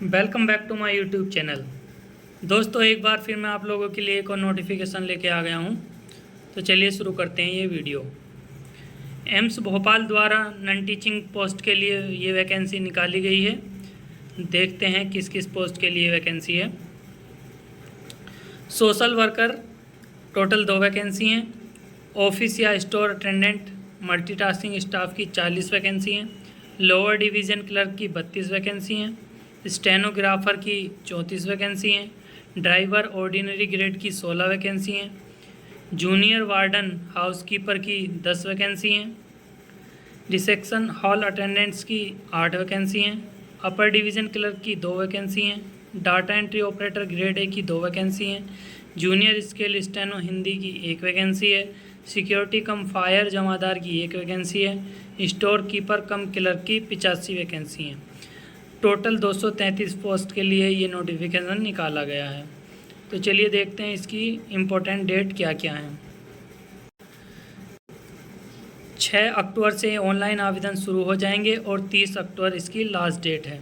Welcome back to my YouTube channel. दोस्तों एक बार फिर मैं आप लोगों के लिए एक और नोटिफिकेशन लेके आ गया हूं। तो चलिए शुरू करते हैं ये वीडियो। एम्स भोपाल द्वारा नॉन टीचिंग पोस्ट के लिए ये वैकेंसी निकाली गई है। देखते हैं किस किस पोस्ट के लिए वैकेंसी है। सोशल वर्कर टोटल 2 वैकेंसी हैं। ऑफिस या स्टोर अटेंडेंट मल्टीटास्किंग स्टाफ की 40 वैकेंसी हैं। लोअर डिवीज़न क्लर्क की 32 वैकेंसी हैं। स्टेनोग्राफर की 34 वैकेंसी हैं। ड्राइवर ऑर्डिनरी ग्रेड की 16 वैकेंसी हैं। जूनियर वार्डन हाउसकीपर की 10 वैकेंसी हैं। रिसेप्शन हॉल अटेंडेंट्स की 8 वैकेंसी हैं। अपर डिवीज़न क्लर्क की 2 वैकेंसी हैं। Data entry operator grade A की 2 वैकेंसी हैं। जूनियर स्केल स्टेनो हिंदी की 1 वैकेंसी है। सिक्योरिटी कम फायर जमादार की 1 वैकेंसी है। स्टोर कीपर कम क्लर्क की 85 वैकेंसी हैं। टोटल 233 पोस्ट के लिए ये नोटिफिकेशन निकाला गया है। तो चलिए देखते हैं इसकी इम्पोर्टेंट डेट क्या क्या है। 6 अक्टूबर से ऑनलाइन आवेदन शुरू हो जाएंगे और 30 अक्टूबर इसकी लास्ट डेट है।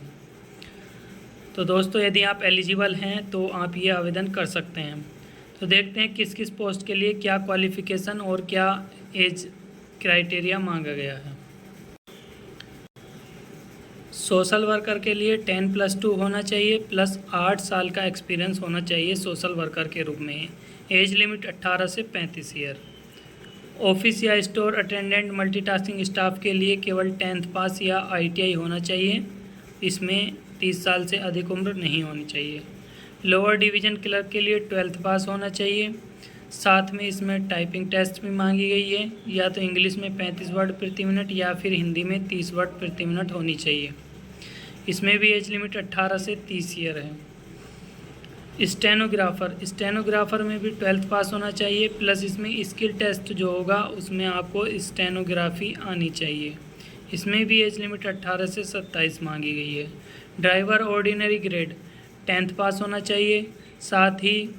तो दोस्तों यदि आप एलिजिबल हैं तो आप ये आवेदन कर सकते हैं। तो देखते हैं किस किस पोस्ट के लिए क्या क्वालिफ़िकेशन और क्या एज क्राइटेरिया मांगा गया है। सोशल वर्कर के लिए 10+2 होना चाहिए प्लस 8 साल का एक्सपीरियंस होना चाहिए सोशल वर्कर के रूप में। एज लिमिट 18 से 35 ईयर। ऑफिस या स्टोर अटेंडेंट मल्टीटास्किंग स्टाफ के लिए केवल 10th पास या ITI होना चाहिए। इसमें 30 साल से अधिक उम्र नहीं होनी चाहिए। लोअर डिवीज़न क्लर्क के लिए 12th पास होना चाहिए। साथ में इसमें टाइपिंग टेस्ट भी मांगी गई है। या तो इंग्लिश में 35 वर्ड प्रति मिनट या फिर हिंदी में 30 वर्ड प्रति मिनट होनी चाहिए। इसमें भी एज लिमिट 18 से 30 ईयर है। स्टेनोग्राफर में भी 12th पास होना चाहिए प्लस इसमें स्किल टेस्ट जो होगा उसमें आपको स्टेनोग्राफी आनी चाहिए। इसमें भी एज लिमिट 18 से 27 मांगी गई है। ड्राइवर ऑर्डिनरी ग्रेड 10th पास होना चाहिए। साथ ही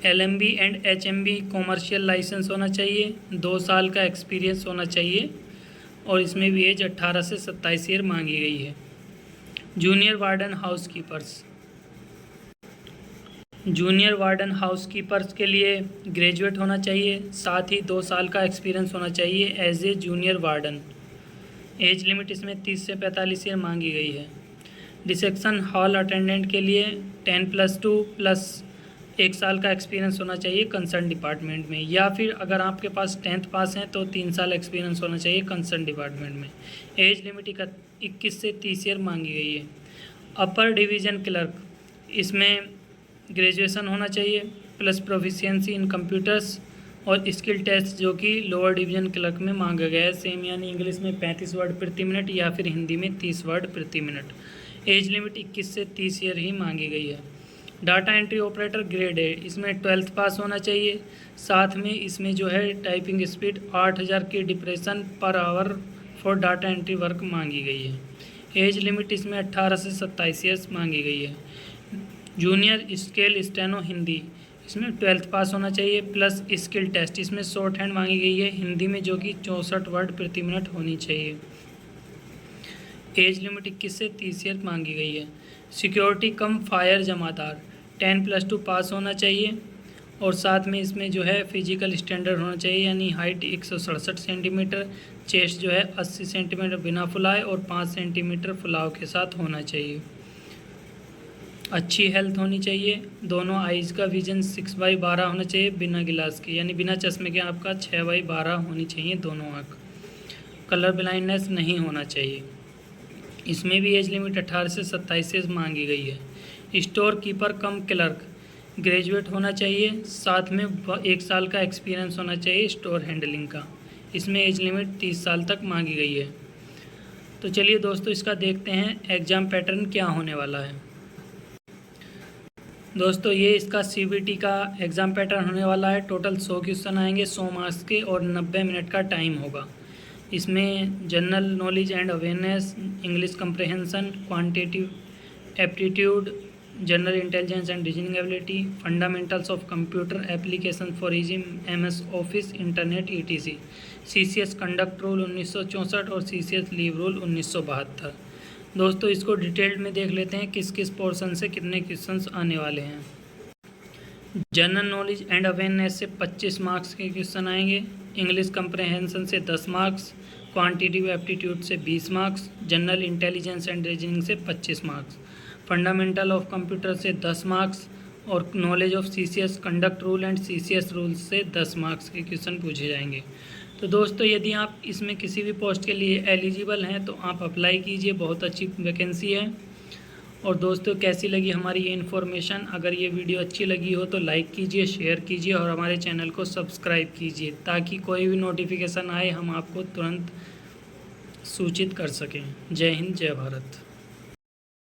LMB and HMB commercial licence होना चाहिए। 2 साल का एक्सपीरियंस होना चाहिए और इसमें भी एज 18 से 27 ईयर मांगी गई है। जूनियर वार्डन हाउसकीपर्स के लिए ग्रेजुएट होना चाहिए। साथ ही 2 साल का एक्सपीरियंस होना चाहिए as a junior warden. Age limit इसमें 30 से 45 ईयर मांगी गई है। रिसेप्शन हॉल अटेंडेंट के लिए 10+2 प्लस 1 साल का एक्सपीरियंस होना चाहिए कंसर्न डिपार्टमेंट में। या फिर अगर आपके पास 10th पास हैं तो 3 साल एक्सपीरियंस होना चाहिए कंसर्न डिपार्टमेंट में। एज लिमिट 21 से 30 ईयर मांगी गई है। अपर डिवीज़न क्लर्क इसमें ग्रेजुएशन होना चाहिए प्लस प्रोफिशिएंसी इन कंप्यूटर्स और स्किल टेस्ट जो कि लोअर डिवीज़न क्लर्क में मांगा गया है सेम, यानी इंग्लिश में 35 वर्ड प्रति मिनट या फिर हिंदी में 30 वर्ड प्रति मिनट। एज लिमिट 21 से 30 ईयर ही मांगी गई है। डाटा एंट्री ऑपरेटर ग्रेड है, इसमें 12th पास होना चाहिए। साथ में इसमें जो है टाइपिंग स्पीड 8000 की depression per hour for data entry work मांगी गई है। एज लिमिट इसमें 18 से 27 ईयर्स मांगी गई है। जूनियर स्केल स्टेनो हिंदी इसमें 12th पास होना चाहिए प्लस स्किल टेस्ट, इसमें शॉर्ट हैंड मांगी गई है हिंदी में जो कि 64 वर्ड प्रति मिनट होनी चाहिए। एज लिमिट 21 से 30 ईयर मांगी गई है। सिक्योरिटी कम फायर जमादार 10+2 पास होना चाहिए और साथ में इसमें जो है फिजिकल स्टैंडर्ड होना चाहिए, यानी हाइट 167 सेंटीमीटर, चेस्ट जो है 80 सेंटीमीटर बिना फुलाए और 5 सेंटीमीटर फुलाव के साथ होना चाहिए। अच्छी हेल्थ होनी चाहिए। दोनों आइज़ का विजन 6/12 होना चाहिए बिना गिलास के, यानी बिना चश्मे के आपका 6/12 होनी चाहिए दोनों आँख। कलर ब्लाइंडनेस नहीं होना चाहिए। इसमें भी एज लिमिट 18 से 27 ईयर मांगी गई है। स्टोर कीपर कम क्लर्क ग्रेजुएट होना चाहिए। साथ में 1 साल का एक्सपीरियंस होना चाहिए स्टोर हैंडलिंग का। इसमें एज लिमिट 30 साल तक मांगी गई है। तो चलिए दोस्तों इसका देखते हैं एग्ज़ाम पैटर्न क्या होने वाला है। दोस्तों ये इसका CBT का एग्ज़ाम पैटर्न होने वाला है। टोटल 100 क्वेश्चन आएंगे 100 मार्क्स के और 90 मिनट का टाइम होगा। इसमें general knowledge and awareness, English comprehension, quantitative aptitude, general intelligence and reasoning ability, fundamentals of computer application for easy MS office, internet ETC, CCS conduct rule 1964 और CCS leave rule 1972। दोस्तों इसको detailed में देख लेते हैं किस किस पोर्शन से कितने क्वेश्चंस आने वाले हैं। जनरल नॉलेज एंड अवेयरनेस से 25 मार्क्स के क्वेश्चन आएंगे। इंग्लिश कंप्रहेंशन से 10 मार्क्स। क्वांटिटेटिव एप्टीट्यूड से 20 marks. General intelligence and reasoning से 25 मार्क्स। फंडामेंटल ऑफ कंप्यूटर से 10 मार्क्स और knowledge of CCS conduct rule and CCS rules से 10 मार्क्स के क्वेश्चन पूछे जाएंगे। तो दोस्तों यदि आप इसमें किसी भी पोस्ट के लिए एलिजिबल हैं तो आप अप्लाई कीजिए, बहुत अच्छी वैकेंसी है। और दोस्तों कैसी लगी हमारी ये इन्फॉर्मेशन? अगर ये वीडियो अच्छी लगी हो तो लाइक कीजिए, शेयर कीजिए और हमारे चैनल को सब्सक्राइब कीजिए ताकि कोई भी नोटिफिकेशन आए हम आपको तुरंत सूचित कर सकें। जय हिंद, जय भारत।